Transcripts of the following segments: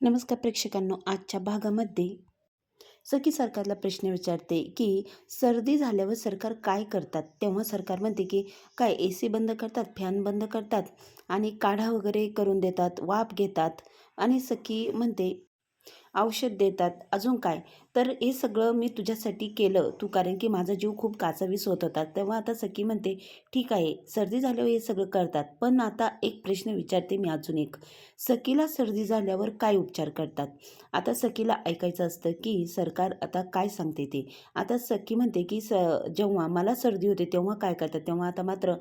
नमस्कार प्रेक्षकांनो, आजच्या भागामध्ये सखी सरकारला प्रश्न विचारते की सर्दी झाल्यावर सरकार काय करतात. तेव्हा सरकार म्हणते की काय AC बंद करतात, फॅन बंद करतात आणि काढा वगैरे करून देतात, वाफ घेतात. आणि सखी म्हणते औषध देतात, अजून काय? तर हे सगळं मी तुझ्यासाठी केलं, तू कारण की माझा जीव खूप कासावीस होत होता. तेव्हा आता सखी म्हणते, ठीक आहे, सर्दी झाल्यावर हे सगळं करतात. पण आता एक प्रश्न विचारते मी अजून एक. सखीला सर्दी झाल्यावर काय उपचार करतात? आता सखीला ऐकायचं असतं की सरकार आता काय सांगते ते. आता सखी म्हणते की जेव्हा मला सर्दी होते तेव्हा काय करतात? तेव्हा आता मात्र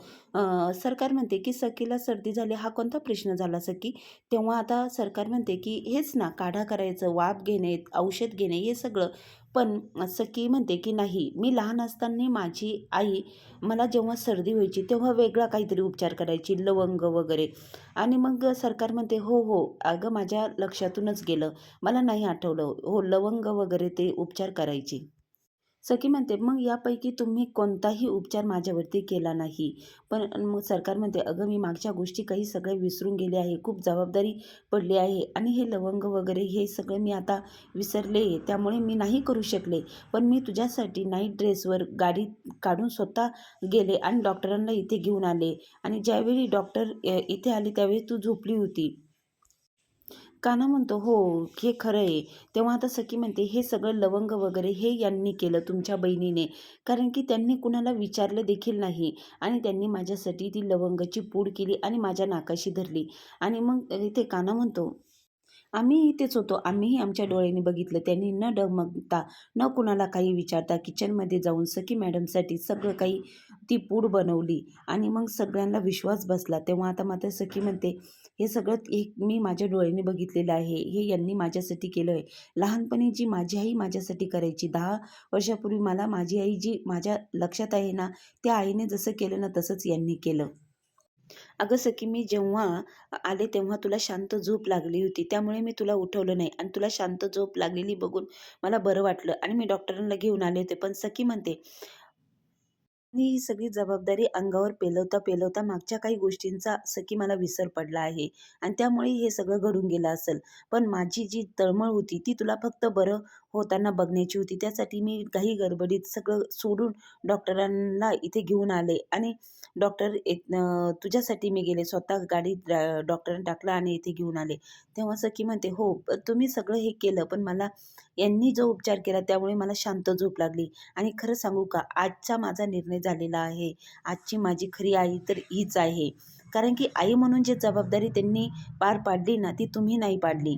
सरकार म्हणते की सखीला सर्दी झाली हा कोणता प्रश्न झाला सखी? तेव्हा आता सरकार म्हणते की हेच ना, काढा करायचं, वाफ घेणे, औषध घेणे हे सगळं. पण सखी म्हणते की नाही, मी लहान असताना माझी आई मला जेव्हा सर्दी व्हायची तेव्हा वेगळा काहीतरी उपचार करायची, लवंग वगैरे. आणि मग सरकार म्हणते हो हो, अगं माझ्या लक्षातूनच गेलं, मला नाही आठवलं, हो लवंग वगैरे ते उपचार करायची. सखी म्हणते, "मग यापैकी तुम्ही कोणताही उपचार माझ्यावरती केला नाही." पण मग सरकार म्हणते, "अगं मी मागच्या गोष्टी काही सगळे विसरून गेले आहे. खूप जबाबदारी पडली आहे आणि हे लवंग वगैरे हे सगळं मी आता विसरले. त्यामुळे मी नाही करू शकले. पण मी तुझ्यासाठी नाईट ड्रेसवर गाडी काढून स्वतः गेले आणि डॉक्टरांना इथे घेऊन आले. आणि ज्यावेळी डॉक्टर इथे आले त्यावेळी तू झोपली होती." कान्हा म्हणतो, "हो, हे खरं आहे." तेव्हा आता सखी म्हणते, "हे सगळं लवंग वगैरे हे यांनी केलं, तुमच्या बहिणीने. कारण की त्यांनी कुणाला विचारलं देखील नाही आणि त्यांनी माझ्यासाठी ती लवंगाची पूड केली आणि माझ्या नाकाशी धरली." आणि मग इथे कान्हा म्हणतो, आम्ही इथेच होतो. आम्हीही आमच्या डोळ्यांनी बघितलं. त्यांनी न डगमगता, न कुणाला काही विचारता किचनमध्ये जाऊन सखी मॅडमसाठी सगळं काही ती पूड बनवली आणि मग सगळ्यांना विश्वास बसला. तेव्हा आता मात्र सखी म्हणते, "हे सगळं एक मी माझ्या डोळ्यांनी बघितलेलं आहे. हे यांनी माझ्यासाठी केलं आहे. लहानपणी जी माझी आई माझ्यासाठी करायची, 10 वर्षापूर्वी मला माझी आई जी माझ्या लक्षात आहे ना, त्या आईने जसं केलं ना तसंच यांनी केलं." अगं सखी, मी जेव्हा आले तेव्हा तुला शांत झोप लागली होती. त्यामुळे मी तुला उठवलं नाही आणि तुला शांत झोप लागलेली बघून मला बरं वाटलं आणि मी डॉक्टरांना घेऊन आले होते. पण सखी म्हणते, आणि ही सगळी जबाबदारी अंगावर पेलवता मागच्या काही गोष्टींचा सखी मला विसर पडला आहे आणि त्यामुळे हे सगळं घडून गेलं असेल. पण माझी जी तळमळ होती ती तुला फक्त बरं होताना बघण्याची होती. त्यासाठी मी घाई गडबडीत सगळं सोडून डॉक्टरांना इथे घेऊन आले आणि तुझ्यासाठी मी गेले. स्वतः गाडीत डॉक्टरांनी टाकलं आणि इथे घेऊन आले. तेव्हा सखी म्हणते, "हो, तुम्ही सगळं हे केलं, पण मला यांनी जो उपचार केला त्यामुळे मला शांत झोप लागली. आणि खरं सांगू का, आजचा माझा निर्णय झालेला आहे. आजची माझी खरी आई तर हीच आहे. कारण की आई म्हणून जी जबाबदारी त्यांनी पार पाडली ना, ती तुम्ही नाही पाडली.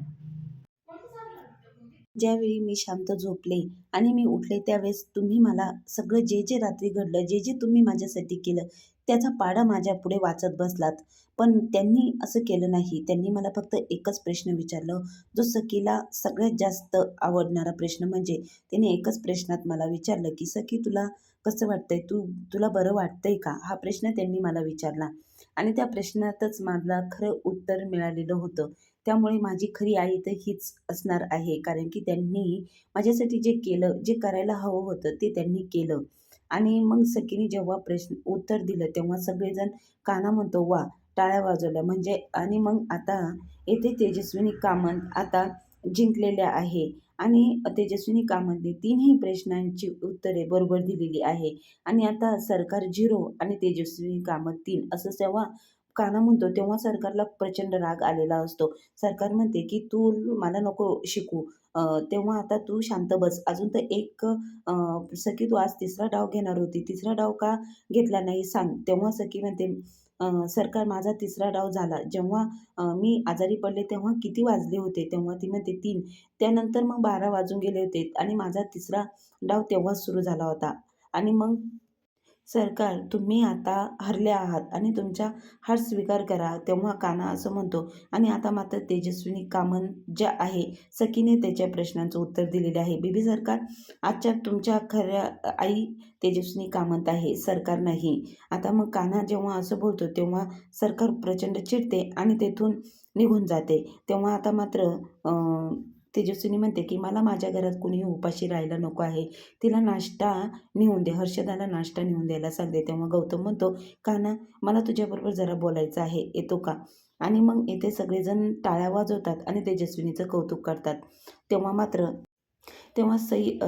ज्यावेळी मी शांत झोपले आणि मी उठले त्यावेळेस तुम्ही मला सगळं जे रात्री घडलं, जे तुम्ही माझ्यासाठी केलं, त्याचा पाढा माझ्यापुढे वाचत बसलात. पण त्यांनी असं केलं नाही. त्यांनी मला फक्त एकच प्रश्न विचारलं, जो सखीला सगळ्यात जास्त आवडणारा प्रश्न. म्हणजे त्यांनी एकच प्रश्नात मला विचारलं, की "सखी, तुला कसं वाटतंय? तुला बरं वाटतंय का?" हा प्रश्न त्यांनी मला विचारला आणि त्या प्रश्नातच मला खरं उत्तर मिळालेलं होतं. त्यामुळे माझी खरी आई तर हीच असणार आहे. कारण की त्यांनी माझ्यासाठी जे केलं, जे करायला हवं होतं ते त्यांनी केलं. आणि मग सखीने जेव्हा उत्तर दिलं तेव्हा सगळेजण काना म्हणतो, "वाह!" टाळ्या वाजवल्या. म्हणजे आणि मग आता येथे तेजस्विनी कामत आता जिंकलेल्या आहे आणि तेजस्विनी कामतने तीनही प्रश्नांची उत्तरे बरोबर दिलेली आहे आणि आता सरकार 0 आणि तेजस्विनी कामत 3 असं जेव्हा कान्हा म्हणतो तेव्हा सरकारला प्रचंड राग आलेला असतो. सरकार म्हणते, की "तू मला नको शिकू. तेव्हा आता तू शांत बस. अजून तर एक सखी तू आज तिसरा डाव घेणार होती. तिसरा डाव का घेतला नाही सांग?" तेव्हा सखी म्हणते, "सरकार, माझा तिसरा डाव झाला. जेव्हा मी आजारी पडले तेव्हा किती वाजले होते?" तेव्हा ती म्हणते 3. त्यानंतर मग 12 वाजून गेले होते आणि माझा तिसरा डाव तेव्हाच सुरू झाला होता. आणि मग सरकार, तुम्ही आता हरले आहात आणि तुमचा हार स्वीकार करा. तेव्हा कान्हा असं म्हणतो आणि आता मात्र तेजस्विनी कामत ज्या आहे, सखीने त्याच्या प्रश्नांचं उत्तर दिलेले आहे. बेबी सरकार, आजच्या तुमच्या खऱ्या आई तेजस्विनी कामत आहे, सरकार नाही. आता मग कान्हा जेव्हा असं बोलतो तेव्हा सरकार प्रचंड चिडते आणि तेथून निघून जाते. तेव्हा आता मात्र तेजस्विनी म्हणते, की "मला माझ्या घरात कुणीही उपाशी राहायला नको आहे. तिला नाश्ता नेऊन दे, हर्षदाला नाश्ता नेऊन द्यायला सांगते." तेव्हा गौतम म्हणतो, "कान्हा, मला तुझ्याबरोबर जरा बोलायचं आहे, येतो का?" आणि मग इथे सगळेजण टाळ्या वाजवतात आणि तेजस्विनीचं कौतुक करतात. तेव्हा मात्र तेव्हा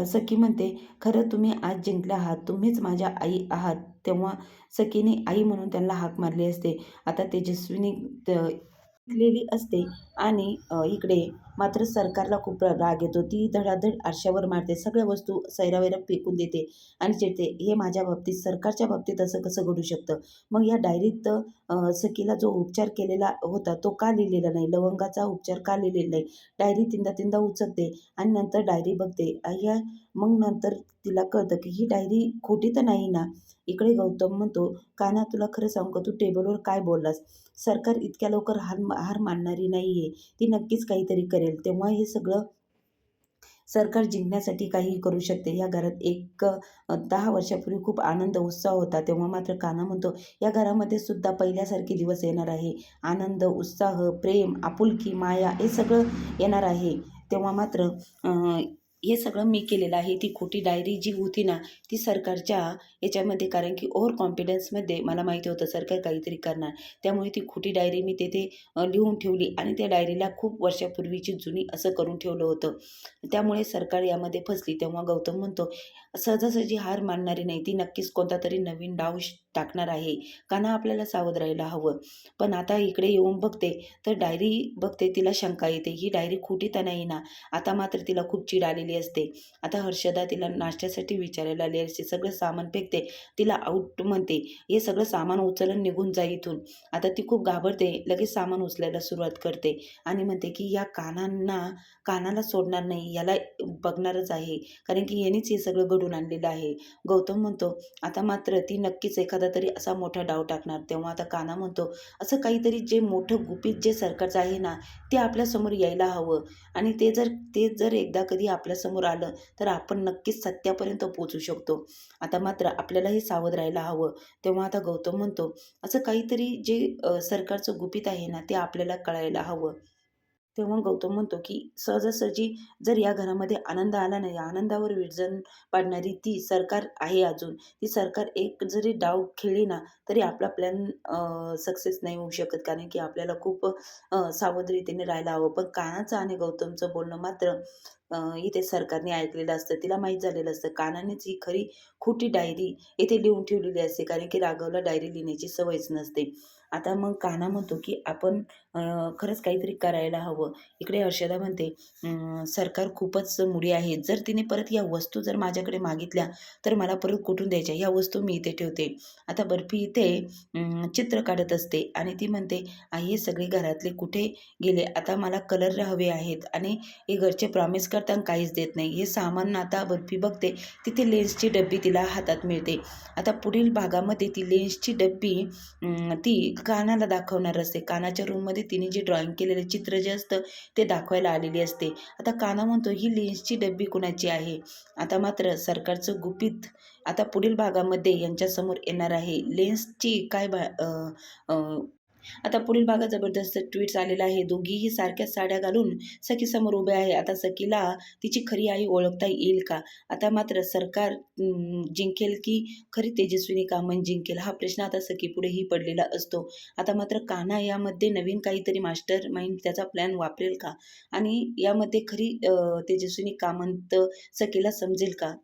सखी म्हणते, "खरं तुम्ही आज जिंकल्या आहात. तुम्हीच माझ्या आई आहात." तेव्हा सखीने आई म्हणून त्यांना हाक मारली असते. आता तेजस्विनी जिंकलेली असते आणि इकडे मात्र सरकारला खूप राग येतो. ती धडाधड आरशावर मारते. सगळ्या वस्तू सैरावैरा फेकून देते आणि चिडते, "हे माझ्या बाबतीत, सरकारच्या बाबतीत असं कसं घडू शकतं?" मग या डायरीत सखीला जो उपचार केलेला होता, तो का लिहिलेला नाही? लवंगाचा उपचार का लिहिलेला नाही? डायरी तीनदा-तीनदा उचलते आणि नंतर डायरी बघते. मग नंतर तिला कळतं, की ही डायरी खोटी तर नाही ना? इकडे गौतम म्हणतो, "कान्हा, तुला खरं सांगू का, तू टेबलवर काय बोललास? सरकार इतक्या लवकर हार मानणारी नाहीये. ती नक्कीच काहीतरी करेल. तेव्हा हे सगळं सरकार जिंकण्यासाठी काहीही करू शकते." या घरात 10 वर्षापूर्वी खूप आनंद, उत्साह होता. तेव्हा मात्र कान्हा म्हणतो, "या घरामध्ये सुद्धा पहिल्यासारखे दिवस येणार आहे. आनंद, उत्साह, प्रेम, आपुलकी, माया हे सगळं येणार आहे." तेव्हा मात्र हे सगळं मी केलेलं आहे. ती खोटी डायरी जी होती ना, ती सरकारच्या याच्यामध्ये, कारण की ओव्हर कॉन्फिडन्समध्ये मला माहिती होतं सरकार काहीतरी करणार. त्यामुळे ती खोटी डायरी मी तिथे लिहून ठेवली आणि त्या डायरीला खूप वर्षापूर्वीची जुनी असं करून ठेवलं होतं. त्यामुळे सरकार यामध्ये फसली. तेव्हा गौतम म्हणतो, सहजासहजी हार मानणारी नाही, ती नक्कीच कोणतातरी नवीन डाव टाकणार आहे. कान्हा, आपल्याला सावध राहायला हवं. पण आता इकडे येऊन बघते तर डायरी बघते, तिला शंका येते, ही डायरी खोटी तर नाही ना? आता मात्र तिला खूप चीड आलेली असते. आता हर्षदा तिला नाश्त्यासाठी विचारायला आली असते. सगळं सामान फेकते, तिला आऊट म्हणते, हे सगळं सामान उचलून निघून जा इथून. आता ती खूप घाबरते, लगेच सामान उचलायला सुरुवात करते आणि म्हणते की या कानाला सोडणार नाही, याला बघणारच आहे, कारण की यानेच हे सगळं घडून आणलेलं आहे. गौतम म्हणतो, आता मात्र ती नक्कीच एखादा तरी असा मोठा डाव टाकणार. तेव्हा आता कान्हा म्हणतो, असं काहीतरी जे मोठं गुपित जे सरकारचं आहे ना, ते आपल्यासमोर यायला हवं आणि ते जर एकदा कधी आपल्यासमोर आलं तर आपण नक्कीच सत्यापर्यंत पोहोचू शकतो. आता मात्र आपल्यालाही सावध राहायला हवं. तेव्हा आता गौतम म्हणतो, असं काहीतरी जे सरकारचं गुपित आहे ना, ते आपल्याला कळायला हवं. तेव्हा गौतम म्हणतो, की सहजासहजी जर या घरामध्ये आनंद आला नाही, आनंदावर विरजण पाडणारी ती सरकार आहे अजून. ती सरकार एक जरी डाव खेळली ना, तरी आपला प्लॅन सक्सेस नाही होऊ शकत. कारण की आपल्याला खूप सावध राहायला हवं. पण कान्हाचं आणि गौतमचं बोलणं मात्र इथे सरकारने ऐकलेलं असतं. तिला माहीत झालेलं असतं. कान्हानेच ही खरी खोटी डायरी इथे लिहून ठेवलेली असते. कारण की राघवला डायरी लिहिण्याची सवयच नसते. आता मग कान्हा म्हणतो, की आपण खरंच काहीतरी करायला हवं. इकडे हर्षदा म्हणते, सरकार खूपच मुडी आहे. जर तिने परत या वस्तू जर माझ्याकडे मागितल्या, तर मला परत कुठून द्यायच्या? ह्या वस्तू मी इथे ठेवते." आता बर्फी इथे चित्र काढत असते आणि ती म्हणते, "आई, हे सगळे घरातले कुठे गेले? आता मला कलर हवे आहेत आणि हे घरचे प्रॉमिस करतात काहीच देत नाही." हे सामान आता बर्फी बघते, तिथे लेन्सची डब्बी तिला हातात मिळते. आता पुढील भागामध्ये ती लेन्सची डब्बी ती कान्हाला दाखवणार असते. कान्हाच्या रूममध्ये तिने जे ड्रॉइंग केलेलं चित्र जे असतं ते दाखवायला आलेली असते. आता कान्हा म्हणतो, ही लेन्सची डब्बी कुणाची आहे? आता मात्र सरकारचं गुपित आता पुढील भागामध्ये यांच्यासमोर येणार आहे. लेन्सची काय आता पुढील भागात जबरदस्त ट्विट्स आलेला आहे. दोघीही सारख्याच साड्या घालून सखीसमोर उभ्या आहे. आता सखीला तिची खरी आई ओळखता येईल का? आता मात्र सरकार जिंकेल की खरी तेजस्विनी कामन जिंकेल? हा प्रश्न आता सखीपुढेही पडलेला असतो. आता मात्र कान्हा यामध्ये नवीन काहीतरी मास्टर माइंड त्याचा प्लॅन वापरेल का? आणि यामध्ये खरी तेजस्विनी कामंत सखीला समजेल का?